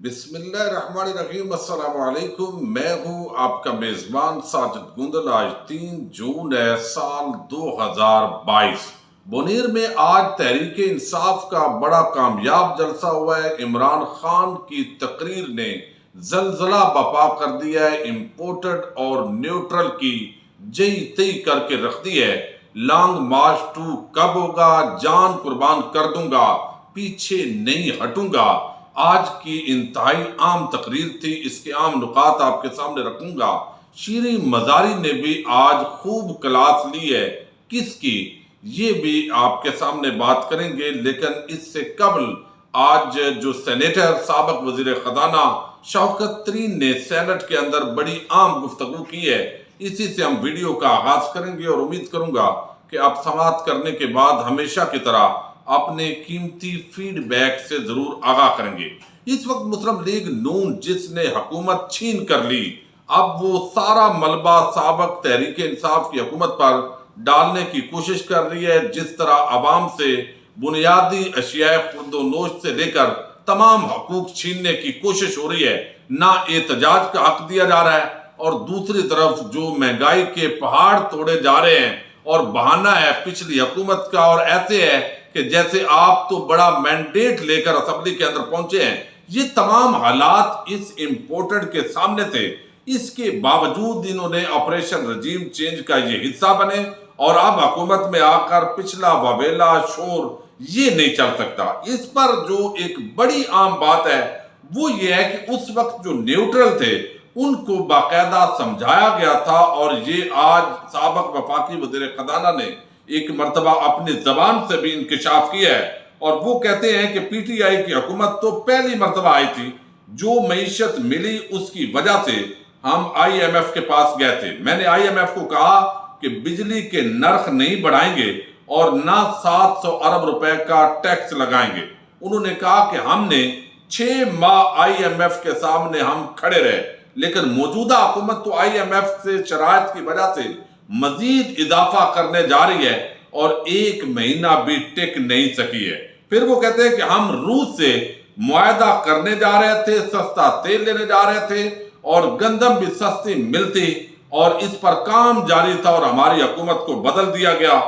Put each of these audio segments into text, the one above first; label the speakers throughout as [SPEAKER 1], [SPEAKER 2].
[SPEAKER 1] بسم اللہ الرحمن الرحیم۔ السلام علیکم، میں ہوں آپ کا میزبان ساجد گندل۔ آج 3 جون ہے سال 2022۔ بونیر میں آج تحریک انصاف کا بڑا کامیاب جلسہ ہوا ہے۔ عمران خان کی تقریر نے زلزلہ برپا کر دیا ہے، امپورٹڈ اور نیوٹرل کی جئی تئی کر کے رکھ دی ہے۔ لانگ مارچ 2 کب ہوگا؟ جان قربان کر دوں گا، پیچھے نہیں ہٹوں گا۔ آج کی انتہائی عام تقریر تھی، اس کے عام نکات آپ کے سامنے رکھوں گا۔ شیریں مزاری نے بھی آج خوب کلاس لی ہے، کس کی یہ بھی آپ کے سامنے بات کریں گے۔ لیکن اس سے قبل آج جو سینیٹر سابق وزیر خزانہ شوکت ترین نے سینٹ کے اندر بڑی عام گفتگو کی ہے، اسی سے ہم ویڈیو کا آغاز کریں گے اور امید کروں گا کہ آپ سماعت کرنے کے بعد ہمیشہ کی طرح اپنے قیمتی فیڈ بیک سے ضرور آگاہ کریں گے۔ اس وقت مسلم لیگ نون جس نے حکومت چھین کر لی، اب وہ سارا ملبہ سابق تحریک انصاف کی حکومت پر ڈالنے کی کوشش کر رہی ہے۔ جس طرح عوام سے بنیادی اشیاء خورد و نوش سے لے کر تمام حقوق چھیننے کی کوشش ہو رہی ہے، نہ احتجاج کا حق دیا جا رہا ہے، اور دوسری طرف جو مہنگائی کے پہاڑ توڑے جا رہے ہیں، اور بہانہ ہے پچھلی حکومت کا، اور ایسے ہے کہ جیسے آپ تو بڑا مینڈیٹ لے کر اسمبلی کے اندر پہنچے ہیں۔ یہ تمام حالات اس امپورٹڈ کے سامنے تھے، اس کے باوجود انہوں نے آپریشن رجیم چینج کا یہ حصہ بنے، اور اب حکومت میں آ کر پچھلا وویلا شور یہ نہیں چل سکتا۔ اس پر جو ایک بڑی عام بات ہے وہ یہ ہے کہ اس وقت جو نیوٹرل تھے ان کو باقاعدہ سمجھایا گیا تھا، اور یہ آج سابق وفاقی وزیر خزانہ نے ایک مرتبہ اپنی زبان سے بھی انکشاف کیا ہے، اور وہ کہتے ہیں کہ پی ٹی آئی کی حکومت تو پہلی مرتبہ آئی تھی، جو معیشت ملی اس کی وجہ سے ہم آئی ایم ایف کے پاس گئے تھے۔ میں نے آئی ایم ایف کو کہا کہ بجلی کے نرخ نہیں بڑھائیں گے اور نہ 700 ارب روپے کا ٹیکس لگائیں گے۔ انہوں نے کہا کہ ہم نے 6 ماہ آئی ایم ایف کے سامنے ہم کھڑے رہے، لیکن موجودہ حکومت تو آئی ایم ایف سے شرائط کی وجہ سے مزید اضافہ کرنے جا رہی ہے، اور 1 مہینہ بھی ٹک نہیں سکی ہے۔ پھر وہ کہتے ہیں کہ ہم روس سے معاہدہ کرنے جا رہے تھے، سستا تیل لینے جا رہے تھے، اور گندم بھی سستی ملتی، اور اس پر کام جاری تھا، اور ہماری حکومت کو بدل دیا گیا۔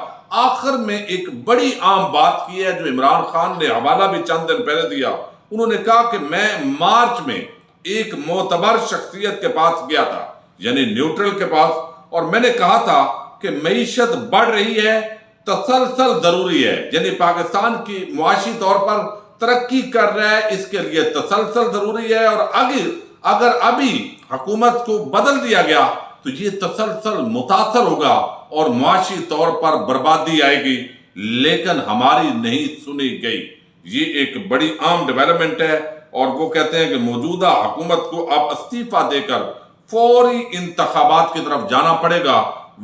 [SPEAKER 1] آخر میں ایک بڑی عام بات کی ہے جو عمران خان نے حوالہ بھی چند دن پہلے دیا۔ انہوں نے کہا کہ میں مارچ میں ایک معتبر شخصیت کے پاس گیا تھا، یعنی نیوٹرل کے پاس، اور میں نے کہا تھا کہ معیشت بڑھ رہی ہے، تسلسل ضروری ہے، یعنی پاکستان کی معاشی طور پر ترقی کر رہا ہے، اس کے لیے تسلسل ضروری ہے، اور اگر ابھی حکومت کو بدل دیا گیا تو یہ تسلسل متاثر ہوگا اور معاشی طور پر بربادی آئے گی، لیکن ہماری نہیں سنی گئی۔ یہ ایک بڑی عام ڈیولپمنٹ ہے، اور وہ کہتے ہیں کہ موجودہ حکومت کو اب استعفیٰ دے کر فوری انتخابات کی طرف جانا پڑے گا،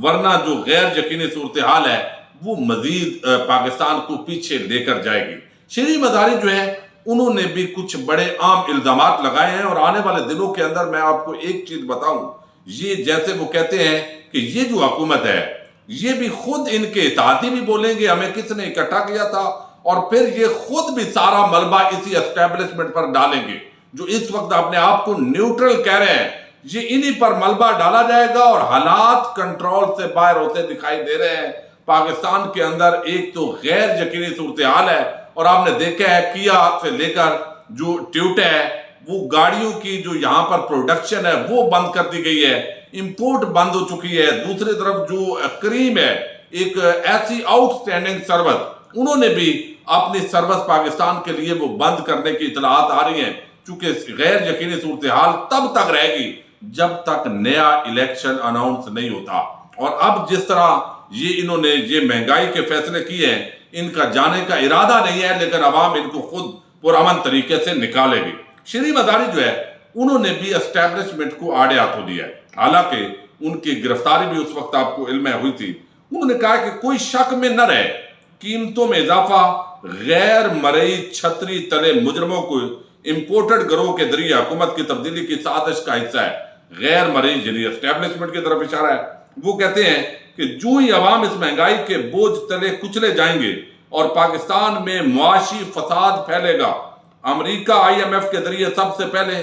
[SPEAKER 1] ورنہ جو غیر یقینی صورتحال ہے وہ مزید پاکستان کو پیچھے لے کر جائے گی۔ شیریں مزاری جو ہے انہوں نے بھی کچھ بڑے عام الزامات لگائے ہیں، اور آنے والے دنوں کے اندر میں آپ کو ایک چیز بتاؤں، یہ جیسے وہ کہتے ہیں کہ یہ جو حکومت ہے یہ بھی خود ان کے اتحادی بھی بولیں گے ہمیں کس نے اکٹھا کیا تھا، اور پھر یہ خود بھی سارا ملبہ اسی اسٹیبلشمنٹ پر ڈالیں گے جو اس وقت اپنے آپ کو نیوٹرل کہہ رہے ہیں۔ یہ انہی پر ملبہ ڈالا جائے گا، اور حالات کنٹرول سے باہر ہوتے دکھائی دے رہے ہیں۔ پاکستان کے اندر ایک تو غیر یقینی صورتحال ہے، اور آپ نے دیکھا ہے کیا سے لے کر جو ٹیوٹا ہے، وہ گاڑیوں کی جو یہاں پر پروڈکشن ہے وہ بند کر دی گئی ہے، امپورٹ بند ہو چکی ہے۔ دوسری طرف جو کریم ہے، ایک ایسی آؤٹ سٹینڈنگ سروس، انہوں نے بھی اپنی سروس پاکستان کے لیے وہ بند کرنے کی اطلاعات آ رہی ہیں، چونکہ غیر یقینی صورتحال تب تک رہے گی جب تک نیا الیکشن اناؤنس نہیں ہوتا۔ اور اب جس طرح یہ انہوں نے یہ مہنگائی کے فیصلے کیے ہیں، ان کا جانے کا ارادہ نہیں ہے، لیکن عوام ان کو خود پرامن طریقے سے نکالے گی۔ شیریں مزاری جو ہے انہوں نے بھی اسٹیبلشمنٹ کو آڑے ہاتھوں دیا ہے، حالانکہ ان کی گرفتاری بھی اس وقت آپ کو علم میں ہوئی تھی۔ انہوں نے کہا کہ کوئی شک میں نہ رہے، قیمتوں میں اضافہ غیر مرئی چھتری تلے مجرموں کو امپورٹڈ گروہ کے ذریعے حکومت کی تبدیلی کی سازش کا حصہ ہے۔ غیر مرئی یعنی اسٹیبلشمنٹ کی طرف اشارہ ہے۔ وہ کہتے ہیں کہ جو ہی عوام اس مہنگائی کے بوجھ تلے کچلے جائیں گے اور پاکستان میں معاشی فساد پھیلے گا، امریکہ IMF کے ذریعے سب سے پہلے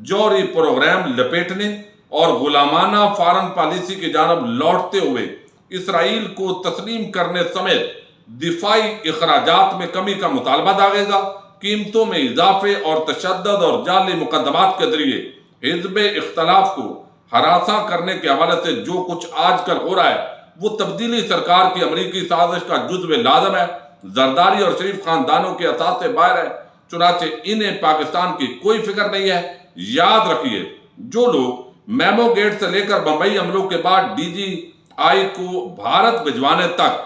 [SPEAKER 1] جوہری پروگرام لپیٹنے اور غلامانہ فارن پالیسی کی جانب لوٹتے ہوئے اسرائیل کو تسلیم کرنے سمیت دفاعی اخراجات میں کمی کا مطالبہ داغے گا، قیمتوں میں اضافے اور تشدد اور جعلی مقدمات کے ذریعے حزب اختلاف کو ہراساں کرنے کے حوالے سے جو کچھ آج کل ہو رہا ہے وہ تبدیلی سرکار کی امریکی سازش کا جزو لازم ہے۔ زرداری اور شریف خاندانوں کے اثاثے سے باہر ہے، چنانچہ انہیں پاکستان کی کوئی فکر نہیں ہے۔ یاد رکھیے، جو لوگ میمو گیٹ سے لے کر بمبئی حملوں کے بعد DGI کو بھارت بھجوانے تک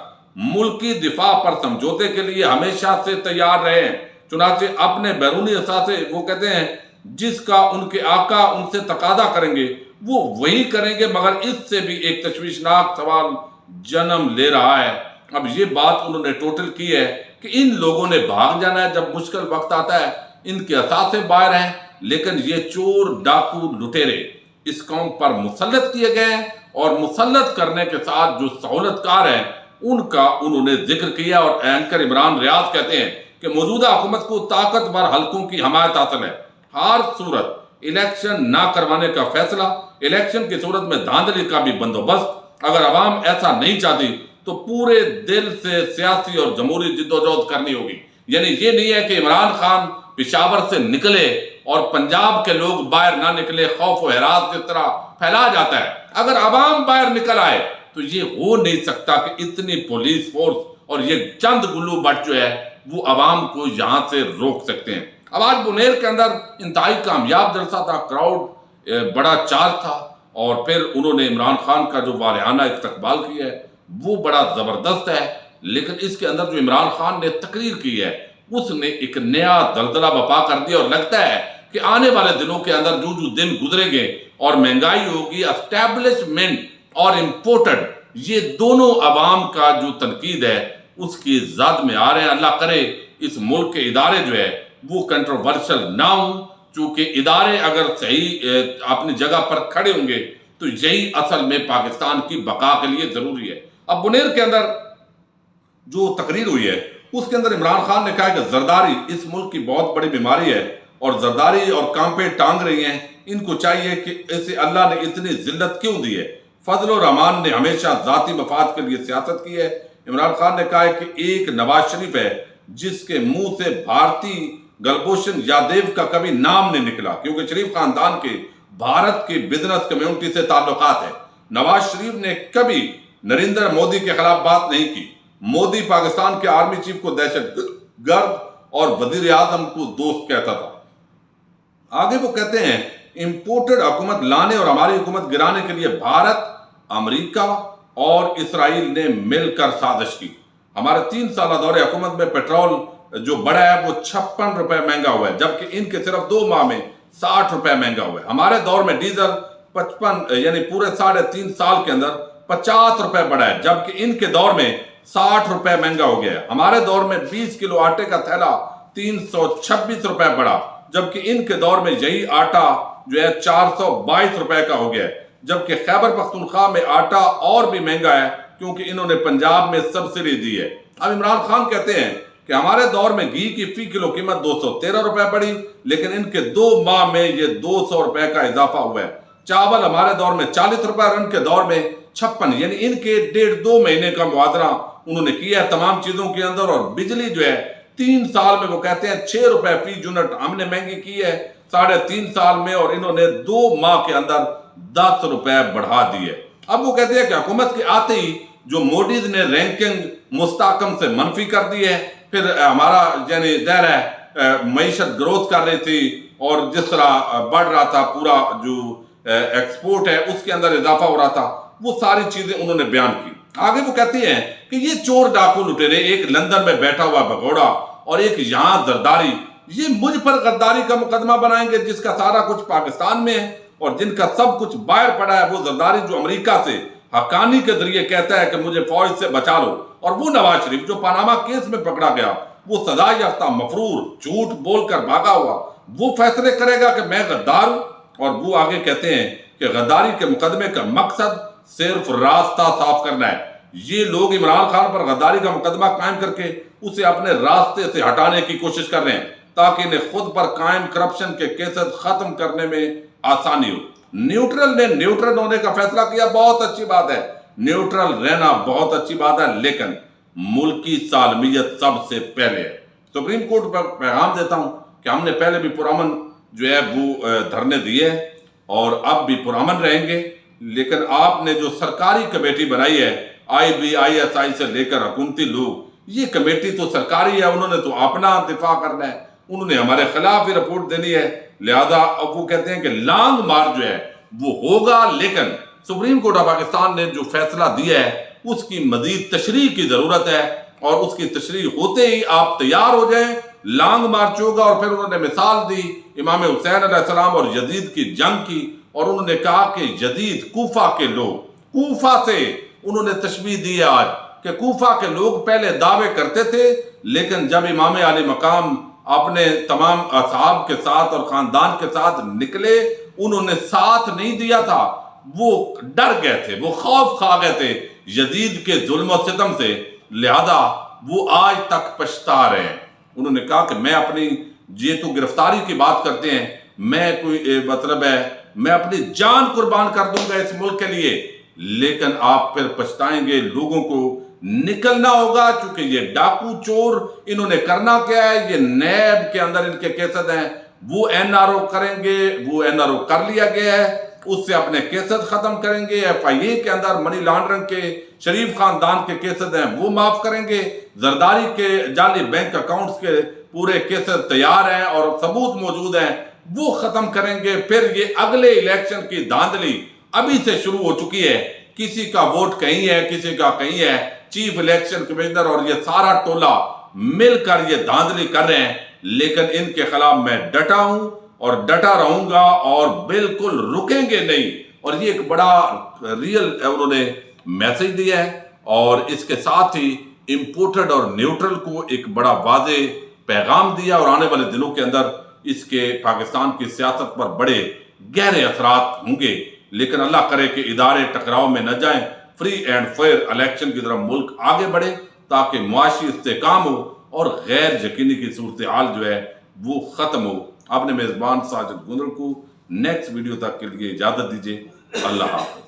[SPEAKER 1] ملکی دفاع پر سمجھوتے کے لیے ہمیشہ سے تیار رہے ہیں، چنانچہ اپنے بیرونی اثاثے وہ کہتے ہیں جس کا ان کے آقا ان سے تقاضا کریں گے وہ وہی کریں گے، مگر اس سے بھی ایک تشویشناک سوال جنم لے رہا ہے۔ اب یہ بات انہوں نے ٹوٹل کی ہے کہ ان لوگوں نے بھاگ جانا ہے جب مشکل وقت آتا ہے، ان کے اثاثے باہر ہیں، لیکن یہ چور ڈاکو لٹیرے اس قوم پر مسلط کیے گئے ہیں، اور مسلط کرنے کے ساتھ جو سہولت کار ہیں ان کا انہوں نے ذکر کیا۔ اور اینکر عمران ریاض کہتے ہیں کہ موجودہ حکومت کو طاقتور حلقوں کی حمایت حاصل ہے، ہر صورت الیکشن نہ کروانے کا فیصلہ، الیکشن کی صورت میں دھاندلی کا بھی بندوبست، اگر عوام ایسا نہیں چاہتی تو پورے دل سے سیاسی اور جمہوری جدوجہد کرنی ہوگی۔ یعنی یہ نہیں ہے کہ عمران خان پشاور سے نکلے اور پنجاب کے لوگ باہر نہ نکلے، خوف و ہراس جس طرح پھیلا جاتا ہے، اگر عوام باہر نکل آئے تو یہ ہو نہیں سکتا کہ اتنی پولیس فورس اور یہ چند گلو بٹ جو ہے وہ عوام کو یہاں سے روک سکتے ہیں۔ اب آج بنیر کے اندر انتہائی کامیاب جلسہ تھا، کراؤڈ بڑا چارج تھا، اور پھر انہوں نے عمران خان کا جو والہانہ استقبال کیا ہے وہ بڑا زبردست ہے، لیکن اس کے اندر جو عمران خان نے تقریر کی ہے اس نے ایک نیا دلدلہ برپا کر دیا، اور لگتا ہے کہ آنے والے دنوں کے اندر جو جو دن گزریں گے اور مہنگائی ہوگی، اسٹیبلشمنٹ اور امپورٹڈ، یہ دونوں عوام کا جو تنقید ہے اس کی زد میں آ رہے ہیں۔ اللہ کرے اس ملک کے ادارے جو ہے وہ کنٹروورشل نہ ہوں، چونکہ ادارے اگر صحیح اپنی جگہ پر کھڑے ہوں گے تو یہی اصل میں پاکستان کی بقا کے لیے ضروری ہے۔ اب بنیر کے اندر جو تقریر ہوئی ہے اس کے اندر عمران خان نے کہا کہ زرداری اس ملک کی بہت بڑی بیماری ہے، اور زرداری اور کانپے ٹانگ رہی ہیں، ان کو چاہیے کہ اسے اللہ نے اتنی ذلت کیوں دی ہے۔ فضل الرحمان نے ہمیشہ ذاتی مفاد کے لیے سیاست کی ہے۔ عمران خان نے کہا ہے کہ ایک نواز شریف ہے جس کے منہ سے بھارتی گلبھوشن یادیو کا کبھی نام نہیں نکلا، کیونکہ شریف خاندان کے بھارت کی بزنس کمیونٹی سے تعلقات ہیں۔ نواز شریف نے کبھی نریندر مودی کے خلاف بات نہیں کی۔ مودی پاکستان کے آرمی چیف کو دہشت گرد اور وزیر اعظم کو دوست کہتا تھا۔ آگے وہ کہتے ہیں امپورٹڈ حکومت لانے اور ہماری حکومت گرانے کے لیے بھارت، امریکہ اور اسرائیل نے مل کر سازش کی۔ ہمارے 3 سالہ دور حکومت میں پیٹرول جو بڑا ہے وہ 56 روپے مہنگا ہوا ہے، جبکہ ان کے صرف 2 ماہ میں 60 روپے مہنگا ہوا ہے۔ ہمارے دور میں ڈیزل 55 یعنی پورے 3.5 سال کے اندر 50 روپے بڑھا ہے، جبکہ ان کے دور میں 60 روپے مہنگا ہو گیا ہے۔ ہمارے دور میں 20 کلو آٹے کا تھیلا 326 روپے بڑھا، جبکہ ان کے دور میں یہی آٹا جو ہے 422 روپے کا ہو گیا ہے۔ جبکہ خیبر پختونخوا میں آٹا اور بھی مہنگا ہے کیونکہ انہوں نے پنجاب میں سبسڈی دی ہے۔ اب عمران خان کہتے ہیں کہ ہمارے دور میں گھی کی فی کلو قیمت 213 روپے بڑھی، لیکن ان کے 2 ماہ میں یہ 200 روپے کا اضافہ ہوا ہے۔ چاول ہمارے دور میں 40 روپے اور ان کے دور میں 56، یعنی ان کے 1.5-2 مہینے کا موازنہ انہوں نے کیا ہے تمام چیزوں کے اندر۔ اور بجلی جو ہے 3 سال میں وہ کہتے ہیں 6 روپے فی یونٹ ہم نے مہنگی کی ہے 3.5 سال میں، اور انہوں نے 2 ماہ کے اندر 10 روپے بڑھا دیے۔ اب وہ کہتے ہیں کہ حکومت کے آتے ہی جو موڈیز نے رینکنگ مستحکم سے منفی کر دی ہے، پھر ہمارا یعنی ظاہر ہے معیشت گروتھ کر رہی تھی اور جس طرح بڑھ رہا تھا پورا جو ایکسپورٹ ہے اس کے اندر اضافہ ہو رہا تھا، وہ ساری چیزیں انہوں نے بیان کی۔ آگے وہ کہتی ہیں کہ یہ چور ڈاکو لٹیرے، ایک لندن میں بیٹھا ہوا بھگوڑا اور ایک یہاں زرداری، یہ مجھ پر غداری کا مقدمہ بنائیں گے جس کا سارا کچھ پاکستان میں ہے اور جن کا سب کچھ باہر پڑا ہے۔ وہ زرداری جو امریکہ سے حقانی کے ذریعے کہتا ہے کہ مجھے فوج سے بچا لو، اور وہ نواز شریف جو پاناما کیس میں پکڑا گیا، وہ سزا یافتہ مفرور جھوٹ بول کر بھاگا ہوا، وہ فیصلے کرے گا کہ میں غدار ہوں۔ اور وہ آگے کہتے ہیں کہ غداری کے مقدمے کا مقصد صرف راستہ صاف کرنا ہے۔ یہ لوگ عمران خان پر غداری کا مقدمہ قائم کر کے اسے اپنے راستے سے ہٹانے کی کوشش کر رہے ہیں۔ تاکہ انہیں خود پر قائم کرپشن کے کیسز ختم کرنے میں آسانی ہو۔ نیوٹرل نے نیوٹرل ہونے کا فیصلہ کیا، بہت اچھی بات ہے، نیوٹرل رہنا بہت اچھی بات ہے، لیکن ملکی سالمیت سب سے پہلے ہے۔ سپریم کورٹ پر پیغام دیتا ہوں کہ ہم نے پہلے بھی پرامن جو ہے وہ دھرنے دیے اور اب بھی پرامن رہیں گے، لیکن آپ نے جو سرکاری کمیٹی بنائی ہے IBISI سے لے کر حکومتی لوگ، یہ کمیٹی تو سرکاری ہے، انہوں نے تو اپنا دفاع کرنا ہے، انہوں نے ہمارے خلاف ہی رپورٹ دینی ہے، لہذا اب وہ کہتے ہیں کہ لانگ مارچ جو ہے وہ ہوگا، لیکن سپریم کورٹ آف پاکستان نے جو فیصلہ دیا ہے اس کی مزید تشریح کی ضرورت ہے، اور اس کی تشریح ہوتے ہی آپ تیار ہو جائیں، لانگ مارچ ہوگا۔ اور پھر انہوں نے مثال دی امام حسین علیہ السلام اور یزید کی جنگ کی، اور انہوں نے کہا کہ یزید کوفہ کے لوگ، کوفہ سے انہوں نے تشبیہ دی ہے آج کہ کوفہ کے لوگ پہلے دعوے کرتے تھے، لیکن جب امام علی مقام اپنے تمام اصحاب کے ساتھ اور خاندان کے ساتھ نکلے، انہوں نے ساتھ نہیں دیا تھا، وہ ڈر گئے تھے، وہ خوف کھا گئے تھے یزید کے ظلم و ستم سے، لہذا وہ آج تک پچھتا رہے ہیں۔ انہوں نے کہا کہ میں اپنی، یہ تو گرفتاری کی بات کرتے ہیں، میں کوئی مطلب ہے میں اپنی جان قربان کر دوں گا اس ملک کے لیے، لیکن آپ پھر پچھتائیں گے، لوگوں کو نکلنا ہوگا، چونکہ یہ ڈاکو چور، انہوں نے کرنا کیا ہے، یہ نیب کے اندر ان کے کیسز ہیں، وہ NRO کریں گے، وہ NRO کر لیا گیا ہے، اس سے اپنے کیسز ختم کریں گے، FIA کے اندر منی لانڈرنگ کے شریف خاندان کے کیسز ہیں وہ معاف کریں گے، زرداری کے جعلی بینک اکاؤنٹس کے پورے کیسز تیار ہیں اور ثبوت موجود ہیں، وہ ختم کریں گے۔ پھر یہ اگلے الیکشن کی دھاندلی ابھی سے شروع ہو چکی ہے، کسی کا ووٹ کہیں ہے، کسی کا کہیں ہے، چیف الیکشن کمشنر اور یہ سارا ٹولہ مل کر یہ دھاندلی کر رہے ہیں، لیکن ان کے خلاف میں ڈٹا ہوں اور ڈٹا رہوں گا اور بالکل رکیں گے نہیں۔ اور یہ ایک بڑا ریئل انہوں نے میسج دیا ہے، اور اس کے ساتھ ہی امپورٹڈ اور نیوٹرل کو ایک بڑا واضح پیغام دیا، اور آنے والے دنوں کے اندر اس کے پاکستان کی سیاست پر بڑے گہرے اثرات ہوں گے، لیکن اللہ کرے کہ ادارے ٹکراؤ میں نہ جائیں، فری اینڈ فیئر الیکشن کی طرف ملک آگے بڑھے تاکہ معاشی استحکام ہو اور غیر یقینی کی صورتحال جو ہے وہ ختم ہو۔ اپنے میزبان ساجد گندل کو نیکسٹ ویڈیو تک کے لیے اجازت دیجیے، اللہ حافظ۔